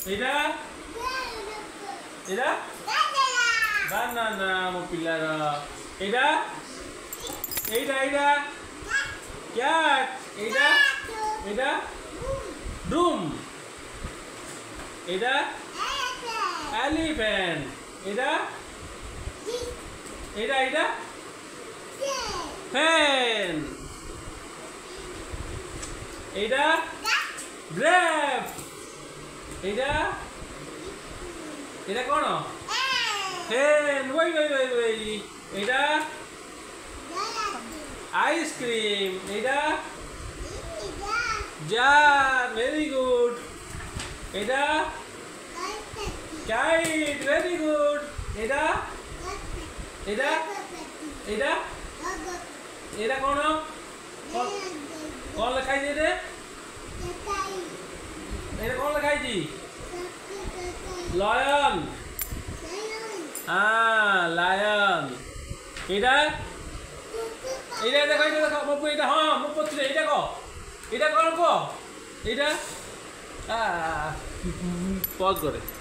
ଏଇଟା ଏଇଟା ବାନାନା ମୋ ପିଲାର ଏଇଟା ଏଇଟା ଏଇଟା କ୍ୟାଟ୍ ଏଇଟା ଏଇଟା ଡ୍ରୁମ୍ ଏଇଟା এলিফ্যান্ট এটা এটা এটা ফ্যান এটা গ্রেপ এটা এটা কোন ফ্যান ওই ওই ওই ওই এটা আইসক্রিম এটা জার ভেরি গুড এটা Kite, very good. Eda, Eda, Eda, Eda kono? Kon lekhai di de? Eda kon lekhai di? Lion. Ah, lion. Eda? Eda dekho, Eda dekho. Mo pu Eda, ha, mo pu chile Eda ko. Eda kono ko? Eda? Ah, pause kore.